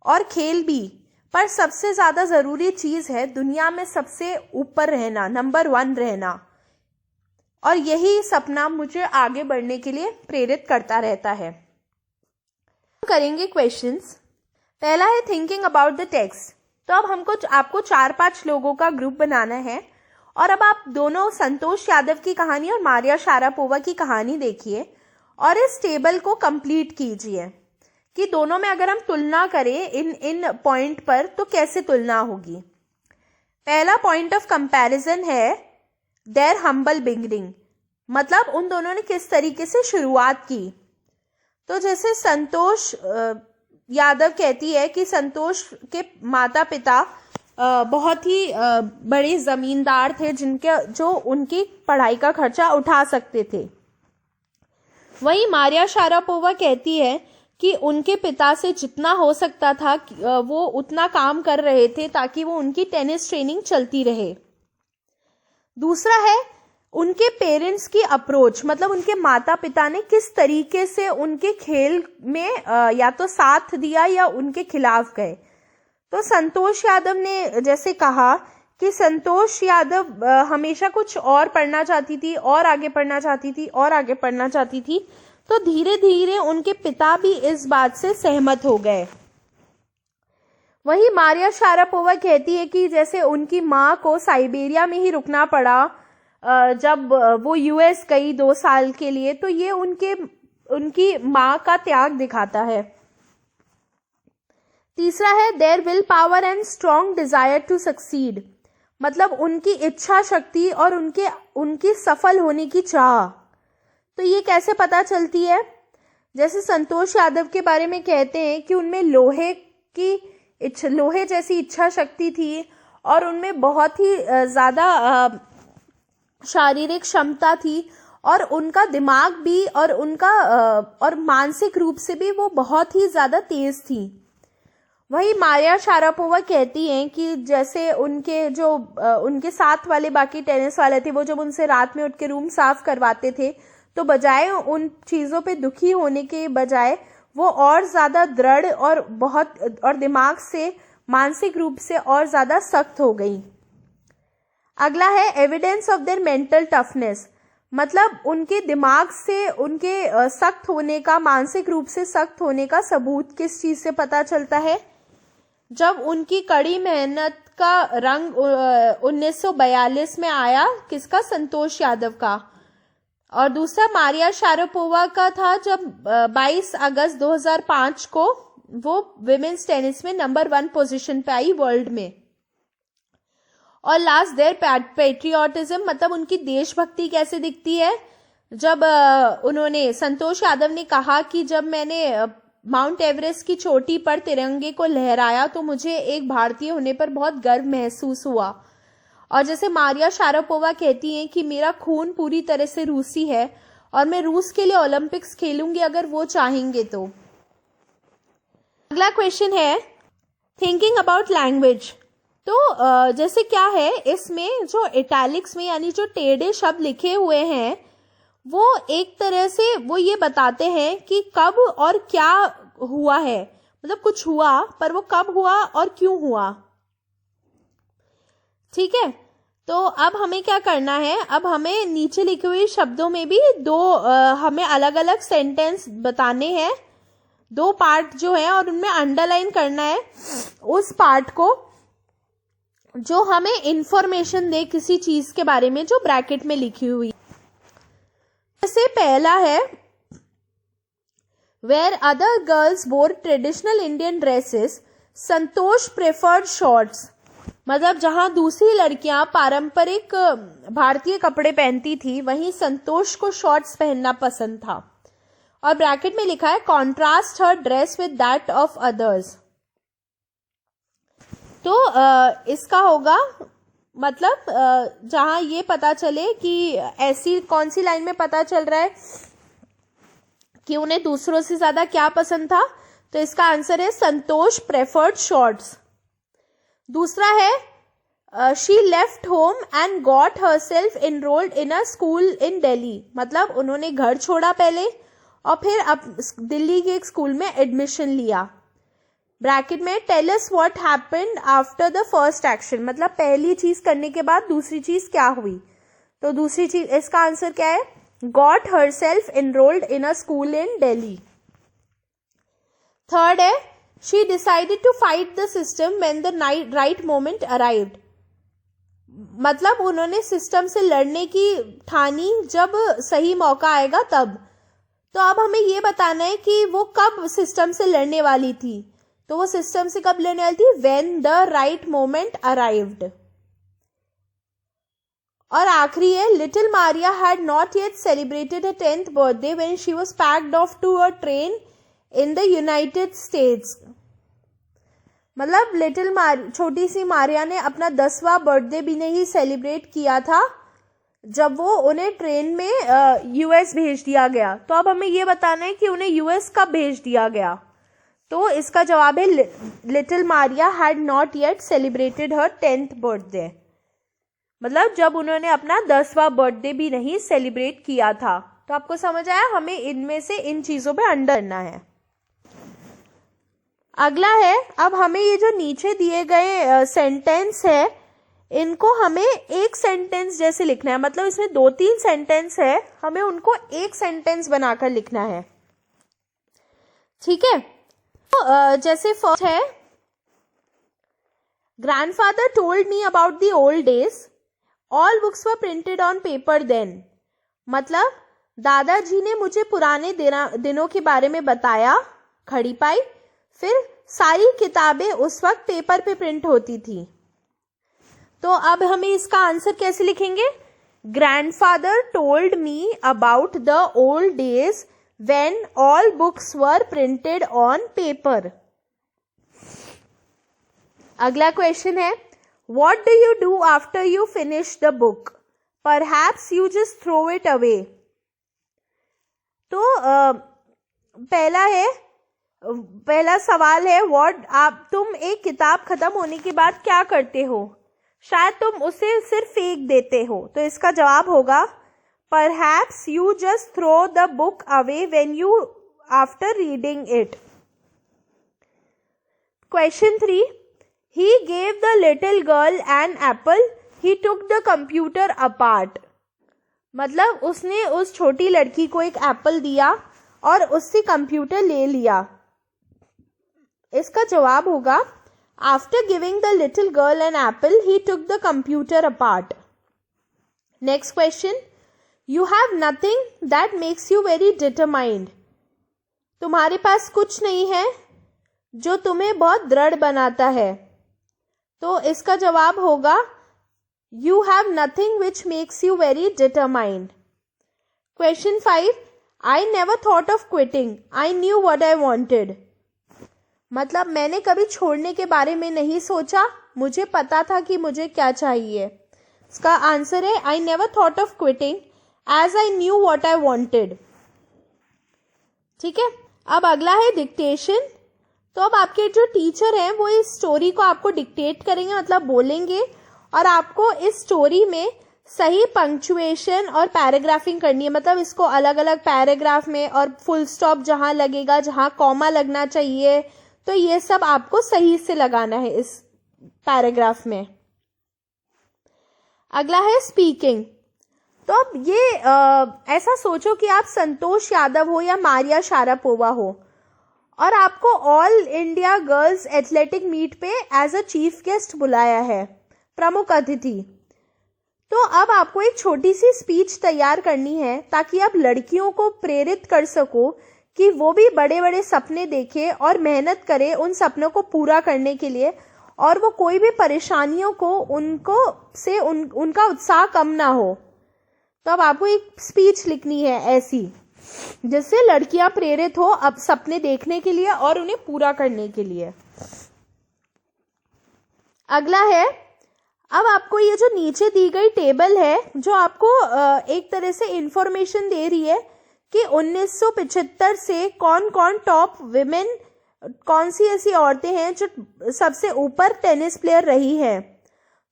और खेल भी, पर सबसे ज़्यादा ज़रूरी चीज़ है दुनिया में सबसे ऊपर रहना, नंबर 1 रहना. और यही सपना मुझे आगे बढ़ने के लिए प्रेरित करता रहता है. करेंगे क्वेश्चंस. पहला है थिंकिंग अबाउट द टेक्स्ट. तो अब आपको 4-5 लोगों का ग्रुप बनाना है और अब आप दोनों संतोष यादव की कहानी और मारिया शारापोवा की कहानी देखिए और इस टेबल को कंप्लीट कीजिए कि दोनों में अगर हम तुलना करें इन पॉइंट पर तो कैसे तुलना होगी. पहला पॉइंट ऑफ कंपैरिजन है देयर हम्बल बिगिनिंग, मतलब उन दोनों ने किस तरीके से शुरुआत की. तो जैसे संतोष यादव कहती है कि संतोष के माता पिता बहुत ही बड़े जमींदार थे जो उनकी पढ़ाई का खर्चा उठा सकते थे. वहीं मारिया शारापोवा कहती है कि उनके पिता से जितना हो सकता था वो उतना काम कर रहे थे ताकि वो उनकी टेनिस ट्रेनिंग चलती रहे. दूसरा है उनके पेरेंट्स की अप्रोच, मतलब उनके माता पिता ने किस तरीके से उनके खेल में या तो साथ दिया या उनके खिलाफ गए. तो संतोष यादव ने जैसे कहा कि संतोष यादव हमेशा कुछ और पढ़ना चाहती थी और आगे पढ़ना चाहती थी और आगे पढ़ना चाहती थी, तो धीरे धीरे उनके पिता भी इस बात से सहमत हो गए. वही मारिया शारापोवा कहती है कि जैसे उनकी माँ को साइबेरिया में ही रुकना पड़ा जब वो यूएस गई 2 साल के लिए, तो ये उनकी माँ का त्याग दिखाता है. तीसरा है their will power and strong desire to succeed, मतलब उनकी इच्छा शक्ति और उनकी सफल होने की चाह. तो ये कैसे पता चलती है? जैसे संतोष यादव के बारे में कहते हैं कि उनमें लोहे जैसी इच्छा शक्ति थी और उनमें बहुत ही ज़्यादा शारीरिक क्षमता थी और उनका दिमाग भी और मानसिक रूप से भी वो बहुत ही ज़्यादा तेज थी. वही मारिया शारापोवा कहती हैं कि जैसे उनके साथ वाले बाकी टेनिस वाले थे, वो जब उनसे रात में उठ के रूम साफ करवाते थे तो बजाय उन चीज़ों पे दुखी होने के बजाय वो और ज़्यादा दृढ़ और दिमाग से मानसिक रूप से और ज़्यादा सख्त हो गई. अगला है evidence of their mental toughness, मतलब उनके दिमाग से उनके सख्त होने का, मानसिक रूप से सख्त होने का सबूत किस चीज़ से पता चलता है? जब उनकी कड़ी मेहनत का रंग 1942 में आया, किसका? संतोष यादव का. और दूसरा मारिया शारापोवा का था जब 22 अगस्त 2005 को वो विमेन्स टेनिस में नंबर 1 पोजीशन पे आई वर्ल्ड में. और लास्ट देयर पैट्रियोटिज्म, मतलब उनकी देशभक्ति कैसे दिखती है? जब संतोष यादव ने कहा कि जब मैंने माउंट एवरेस्ट की चोटी पर तिरंगे को लहराया तो मुझे एक भारतीय होने पर बहुत गर्व महसूस हुआ. और जैसे मारिया शारापोवा कहती हैं कि मेरा खून पूरी तरह से रूसी है और मैं रूस के लिए ओलंपिक्स खेलूंगी अगर वो चाहेंगे तो. अगला क्वेश्चन है थिंकिंग अबाउट लैंग्वेज. तो जैसे क्या है, इसमें जो इटैलिक्स में यानी जो टेढ़े शब्द लिखे हुए हैं वो एक तरह से वो ये बताते हैं कि कब और क्या हुआ है, मतलब कुछ हुआ पर वो कब हुआ और क्यों हुआ. ठीक है, तो अब हमें क्या करना है, अब हमें नीचे लिखे हुए शब्दों में भी हमें अलग अलग सेंटेंस बताने हैं, 2 पार्ट जो है, और उनमें अंडरलाइन करना है उस पार्ट को जो हमें इंफॉर्मेशन दे किसी चीज के बारे में जो ब्रैकेट में लिखी हुई। जैसे पहला है, वेयर अदर गर्ल्स वोर ट्रेडिशनल इंडियन ड्रेसेस संतोष प्रेफर्ड शॉर्ट्स। मतलब जहां दूसरी लड़कियां पारंपरिक भारतीय कपड़े पहनती थी, वहीं संतोष को शॉर्ट्स पहनना पसंद था। और ब्रैकेट में लिखा है contrast her dress with that of others. तो इसका होगा मतलब जहां ये पता चले कि ऐसी कौन सी लाइन में पता चल रहा है कि उन्हें दूसरों से ज्यादा क्या पसंद था, तो इसका आंसर है संतोष प्रेफर्ड शॉर्ट्स। दूसरा है she left home and got herself enrolled in a school in Delhi. मतलब उन्होंने घर छोड़ा पहले और फिर अब दिल्ली के एक स्कूल में एडमिशन लिया। ब्रैकेट में tell us what happened after the first action. मतलब पहली चीज करने के बाद दूसरी चीज क्या हुई, तो दूसरी चीज, इसका आंसर क्या है, got herself enrolled in a school in Delhi. Third है she decided to fight the system when the right moment arrived. मतलब उन्होंने सिस्टम से लड़ने की ठानी जब सही मौका आएगा तब। तो अब हमें ये बताना है कि वो कब सिस्टम से लड़ने वाली थी, तो वो सिस्टम से कब लड़ने वाली थी, when the right moment arrived. और आखिरी है little Maria had not yet celebrated her 10th birthday when she was packed off to a train in the United States. मतलब छोटी सी मारिया ने अपना 10वां बर्थडे भी नहीं सेलिब्रेट किया था जब वो उन्हें ट्रेन में यूएस भेज दिया गया। तो अब हमें ये बताना है कि उन्हें यूएस कब भेज दिया गया, तो इसका जवाब है little Maria had not yet celebrated her 10th birthday. मतलब जब उन्होंने अपना 10वां बर्थडे भी नहीं सेलिब्रेट किया था। तो आपको समझ आया, हमें इनमें से इन चीजों पे अंडर करना है। अगला है, अब हमें ये जो नीचे दिए गए सेंटेंस है, इनको हमें एक सेंटेंस जैसे लिखना है। मतलब इसमें 2-3 सेंटेंस है, हमें उनको एक सेंटेंस बनाकर लिखना है। ठीक है, तो जैसे फर्स्ट है, grandfather told me about the old days, all books were printed on paper then. मतलब दादाजी ने मुझे पुराने दिनों के बारे में बताया, खड़ी पाई, फिर सारी किताबें उस वक्त पेपर पे प्रिंट होती थी। तो अब हमें इसका आंसर कैसे लिखेंगे, grandfather told me about the old days when all books were printed on paper. अगला क्वेश्चन है, what do you do after you finish the book, perhaps you just throw it away. तो पहला सवाल है, तुम एक किताब खत्म होने के बाद क्या करते हो, शायद तुम उसे सिर्फ फेंक देते हो। तो इसका जवाब होगा perhaps you just throw the book away when you after reading it. Question 3, he gave the little girl an apple, he took the computer apart. मतलब उसने उस छोटी लड़की को एक एप्पल दिया और उससे कंप्यूटर ले लिया। इसका जवाब होगा after giving the little girl an apple he took the computer apart. Next question, you have nothing that makes you very determined. तुम्हारे पास कुछ नहीं है जो तुम्हें बहुत दृढ़ बनाता है। तो इसका जवाब होगा you have nothing which makes you very determined. Question 5, I never thought of quitting, I knew what I wanted. मतलब मैंने कभी छोड़ने के बारे में नहीं सोचा, मुझे पता था कि मुझे क्या चाहिए। इसका आंसर है I never thought of quitting as I knew what I wanted. ठीक है, अब अगला है डिक्टेशन। तो अब आपके जो टीचर हैं वो इस स्टोरी को आपको डिक्टेट करेंगे, मतलब बोलेंगे, और आपको इस स्टोरी में सही पंक्चुएशन और पैराग्राफिंग करनी है। मतलब इसको अलग अलग पैराग्राफ में और फुल स्टॉप जहां लगेगा, जहां कॉमा लगना चाहिए, तो ये सब आपको सही से लगाना है इस पैराग्राफ में। अगला है स्पीकिंग। तो अब ये ऐसा सोचो कि आप संतोष यादव हो या मारिया शारापोवा हो और आपको all India girls athletic meet पे एज अ चीफ गेस्ट बुलाया है, प्रमुख अतिथि। तो अब आपको एक छोटी सी स्पीच तैयार करनी है ताकि आप लड़कियों को प्रेरित कर सको कि वो भी बड़े बड़े सपने देखें और मेहनत करें उन सपनों को पूरा करने के लिए, और वो कोई भी परेशानियों को उनका उत्साह कम ना हो। तो अब आपको एक स्पीच लिखनी है ऐसी जिससे लड़कियां प्रेरित हो अब सपने देखने के लिए और उन्हें पूरा करने के लिए। अगला है, अब आपको ये जो नीचे दी गई टेबल है जो आपको एक तरह से इंफॉर्मेशन दे रही है कि 1975 से कौन कौन टॉप विमेन, कौन सी ऐसी औरतें हैं जो सबसे ऊपर टेनिस प्लेयर रही हैं।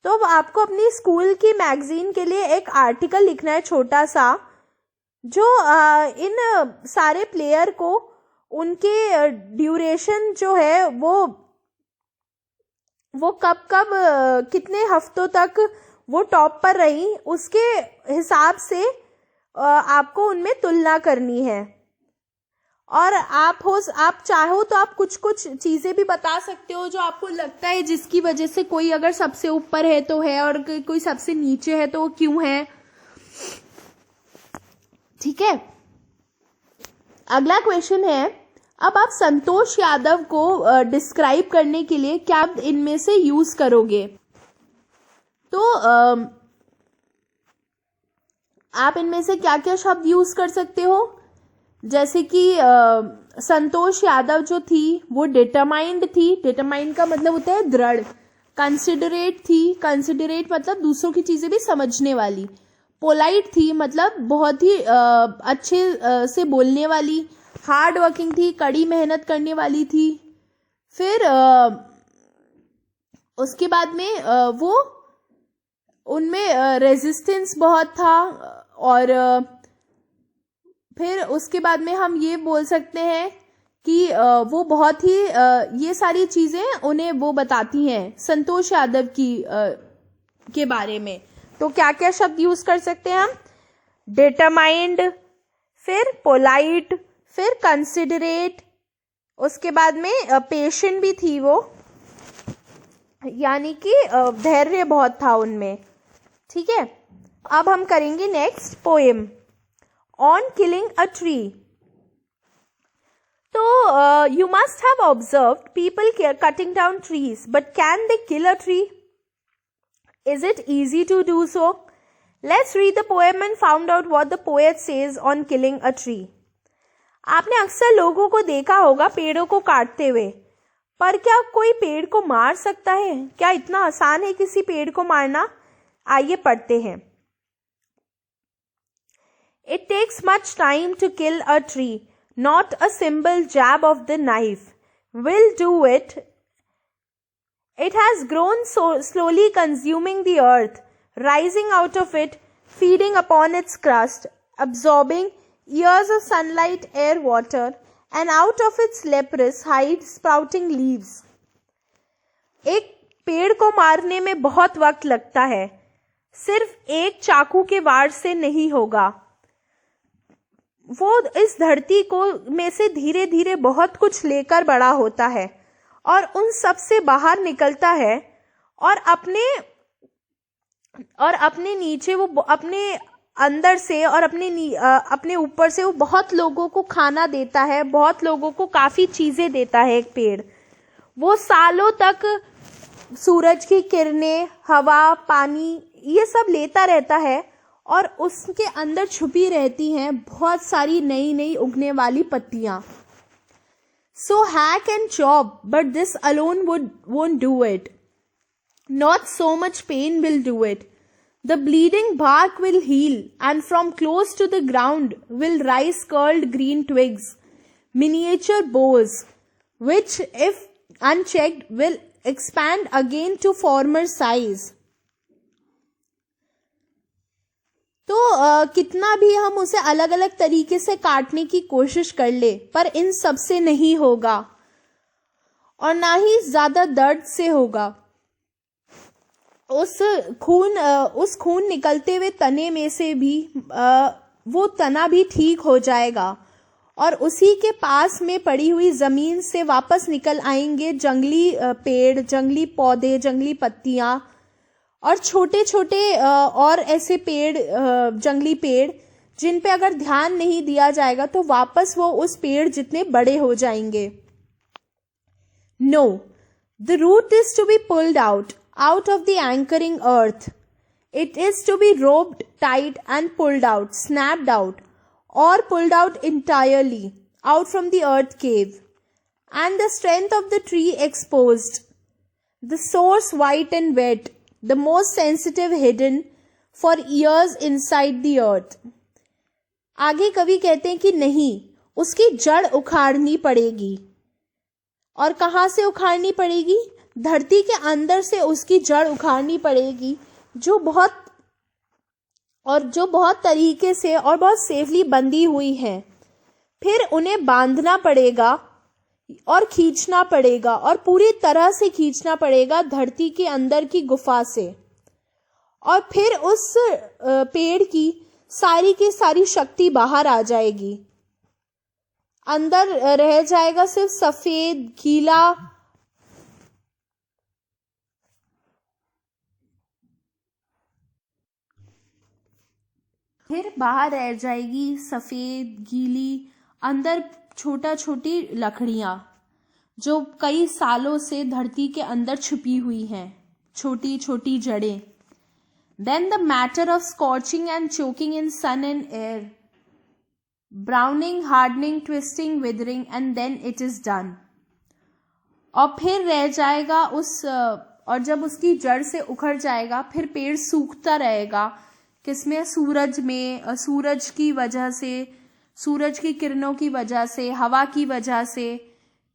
तो अब आपको अपनी स्कूल की मैगजीन के लिए एक आर्टिकल लिखना है छोटा सा, जो इन सारे प्लेयर को उनके ड्यूरेशन जो है वो कब कब कितने हफ्तों तक वो टॉप पर रही, उसके हिसाब से आपको उनमें तुलना करनी है। और आप चाहो तो आप कुछ कुछ चीजें भी बता सकते हो जो आपको लगता है जिसकी वजह से कोई अगर सबसे ऊपर है तो है और कोई सबसे नीचे है तो क्यों है। ठीक है, अगला क्वेश्चन है, अब आप संतोष यादव को डिस्क्राइब करने के लिए क्या इनमें से यूज करोगे। तो आप इनमें से क्या क्या शब्द यूज कर सकते हो, जैसे कि संतोष यादव जो थी वो डिटरमाइंड थी, डिटरमाइंड का मतलब होता है दृढ़। कंसिडरेट थी, कंसिडरेट मतलब दूसरों की चीजें भी समझने वाली। पोलाइट थी मतलब बहुत ही अच्छे से बोलने वाली। हार्ड वर्किंग थी, कड़ी मेहनत करने वाली थी। फिर उसके बाद में वो उनमें रेजिस्टेंस बहुत था। और फिर उसके बाद में हम ये बोल सकते हैं कि वो बहुत ही ये सारी चीजें उन्हें वो बताती हैं संतोष यादव की के बारे में। तो क्या क्या शब्द यूज कर सकते हैं हम, डिटरमाइंड, फिर पोलाइट, फिर कंसिडरेट, उसके बाद में पेशेंट भी थी वो, यानी कि धैर्य बहुत था उनमें। ठीक है, अब हम करेंगे next poem on killing a tree. तो you must have observed people cutting down trees, but can they kill a tree? Is it easy to do so? Let's read the poem and find out what the poet says on killing a tree. आपने अक्सर लोगों को देखा होगा पेड़ों को काटते हुए, पर क्या कोई पेड़ को मार सकता है? क्या इतना आसान है किसी पेड़ को मारना? आइए पढ़ते हैं। It takes much time to kill a tree, not a simple jab of the knife will do it. It has grown so slowly, consuming the earth, rising out of it, feeding upon its crust, absorbing years of sunlight, air, water, and out of its leprous hide sprouting leaves. एक पेड़ को मारने में बहुत वक्त लगता है, सिर्फ एक चाकू के वार से नहीं होगा। वो इस धरती को में से धीरे धीरे बहुत कुछ लेकर बड़ा होता है और उन सब से बाहर निकलता है और अपने नीचे वो अपने अंदर से और अपने ऊपर से वो बहुत लोगों को खाना देता है, बहुत लोगों को काफी चीजें देता है। एक पेड़ वो सालों तक सूरज की किरणें, हवा, पानी ये सब लेता रहता है और उसके अंदर छुपी रहती हैं बहुत सारी नई नई उगने वाली पत्तियां। So hack and chop, but this alone won't do it. Not so much pain will do it. The bleeding bark will heal, and from close to the ground will rise curled green twigs, miniature boughs, which, if unchecked, will expand again to former size. तो कितना भी हम उसे अलग अलग तरीके से काटने की कोशिश कर ले, पर इन सब से नहीं होगा और ना ही ज्यादा दर्द से होगा। उस खून निकलते हुए तने में से भी वो तना भी ठीक हो जाएगा और उसी के पास में पड़ी हुई ज़मीन से वापस निकल आएंगे जंगली पेड़, जंगली पौधे, जंगली पत्तियाँ और छोटे छोटे और ऐसे पेड़, जंगली पेड़ जिन पे अगर ध्यान नहीं दिया जाएगा तो वापस वो उस पेड़ जितने बड़े हो जाएंगे. No, the root is to be pulled out of the anchoring earth. It is to be roped tight and pulled out, snapped out, or pulled out entirely out from the earth cave, and the strength of the tree exposed, the source white and wet, the most sensitive hidden for years inside the earth. आगे कवि कहते हैं कि नहीं, उसकी जड़ उखाड़नी पड़ेगी. और कहाँ से उखाड़नी पड़ेगी? धरती के अंदर से उसकी जड़ उखाड़नी पड़ेगी, जो बहुत तरीके से और बहुत सेफली बंधी हुई है. फिर उन्हें बांधना पड़ेगा और खींचना पड़ेगा और पूरी तरह से खींचना पड़ेगा धरती के अंदर की गुफा से. और फिर उस पेड़ की सारी शक्ति बाहर आ जाएगी. अंदर रह जाएगा सिर्फ सफेद गीला फिर बाहर रह जाएगी सफेद गीली अंदर छोटी लकड़ियां जो कई सालों से धरती के अंदर छुपी हुई हैं, छोटी छोटी जड़ें. Then the matter of scorching and choking in sun and air, browning, hardening, twisting, withering, and then it is done. और फिर रह जाएगा और जब उसकी जड़ से उखड़ जाएगा फिर पेड़ सूखता रहेगा. किसमें? सूरज में. सूरज की वजह से, सूरज की किरणों की वजह से, हवा की वजह से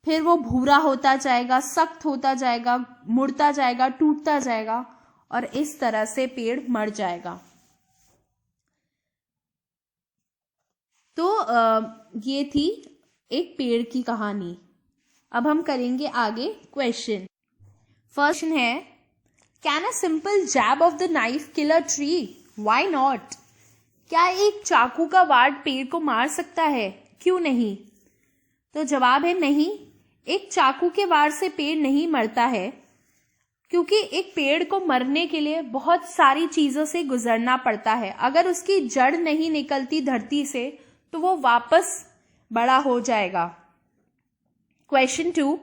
फिर वो भूरा होता जाएगा, सख्त होता जाएगा, मुड़ता जाएगा, टूटता जाएगा और इस तरह से पेड़ मर जाएगा. तो ये थी एक पेड़ की कहानी. अब हम करेंगे आगे क्वेश्चन. फर्स्ट है, can a simple jab of the knife kill a tree? Why not? क्या एक चाकू का वार पेड़ को मार सकता है? क्यों नहीं? तो जवाब है नहीं, एक चाकू के वार से पेड़ नहीं मरता है, क्योंकि एक पेड़ को मरने के लिए बहुत सारी चीजों से गुजरना पड़ता है. अगर उसकी जड़ नहीं निकलती धरती से तो वो वापस बड़ा हो जाएगा. Question 2,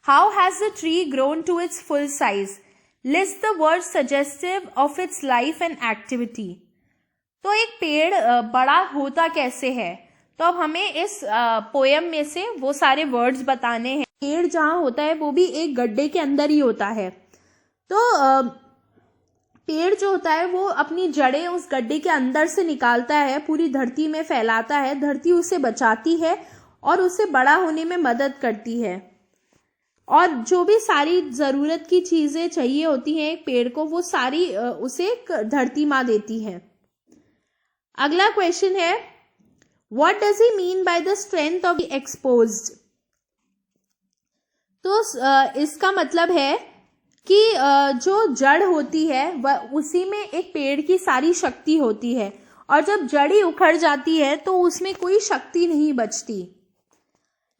how has the tree grown to its full size? List the words suggestive of its life and activity. तो एक पेड़ बड़ा होता कैसे है? तो अब हमें इस पोयम में से वो सारे वर्ड्स बताने हैं. पेड़ जहाँ होता है वो भी एक गड्ढे के अंदर ही होता है. तो पेड़ जो होता है वो अपनी जड़ें उस गड्ढे के अंदर से निकालता है, पूरी धरती में फैलाता है. धरती उसे बचाती है और उसे बड़ा होने में मदद करती है. और जो भी सारी ज़रूरत की चीज़ें चाहिए होती हैं एक पेड़ को, वो सारी उसे धरती माँ देती है. अगला क्वेश्चन है, what does he mean by the strength of the exposed? तो इसका मतलब है कि जो जड़ होती है वह उसी में एक पेड़ की सारी शक्ति होती है और जब जड़ ही उखड़ जाती है तो उसमें कोई शक्ति नहीं बचती.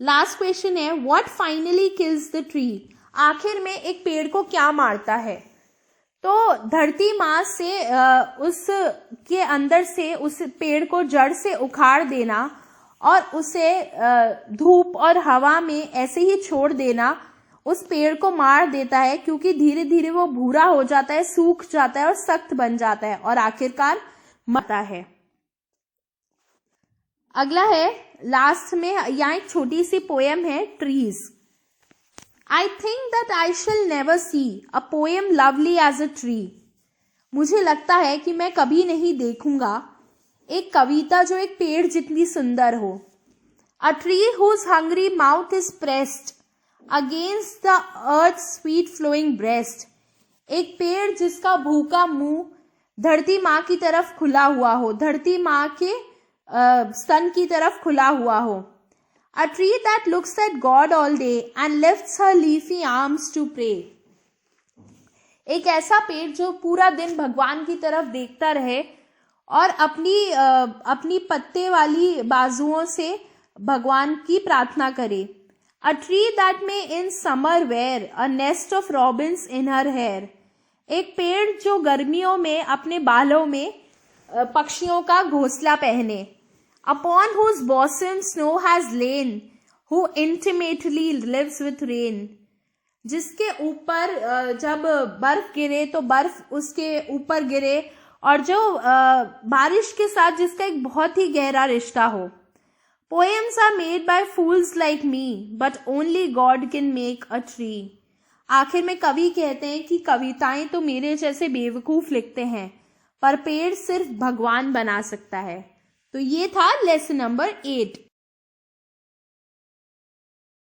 लास्ट क्वेश्चन है, what finally kills the tree? आखिर में एक पेड़ को क्या मारता है? तो धरती माँ से उस के अंदर से उस पेड़ को जड़ से उखाड़ देना और उसे धूप और हवा में ऐसे ही छोड़ देना उस पेड़ को मार देता है, क्योंकि धीरे धीरे वो भूरा हो जाता है, सूख जाता है और सख्त बन जाता है और आखिरकार मरता है. अगला है लास्ट में, यहाँ एक छोटी सी पोएम है, trees. I think that I shall never see a poem lovely as a tree. मुझे लगता है कि मैं कभी नहीं देखूंगा एक कविता जो एक पेड़ जितनी सुंदर हो. A tree whose hungry mouth is pressed against the earth sweet flowing breast. एक पेड़ जिसका भूखा मुंह धरती माँ की तरफ खुला हुआ हो, धरती माँ के स्तन की तरफ खुला हुआ हो. A tree that looks at God all day and lifts her leafy arms to pray. एक ऐसा पेड़ जो पूरा दिन भगवान की तरफ देखता रहे और अपनी पत्ते वाली बाजुओं से भगवान की प्रार्थना करे। A tree that may in summer wear a nest of robins in her hair. एक पेड़ जो गर्मियों में अपने बालों में पक्षियों का घोंसला पहने। Upon whose bosom snow has lain who intimately lives with rain. जिसके ऊपर जब बर्फ गिरे तो बर्फ उसके ऊपर गिरे और जो बारिश के साथ जिसका एक बहुत ही गहरा रिश्ता हो। Poems are made by fools like me but only God can make a tree. आखिर में कवि कहते हैं कि कविताएं तो मेरे जैसे बेवकूफ लिखते हैं पर पेड़ सिर्फ भगवान बना सकता है। तो ये था लेसन नंबर 8।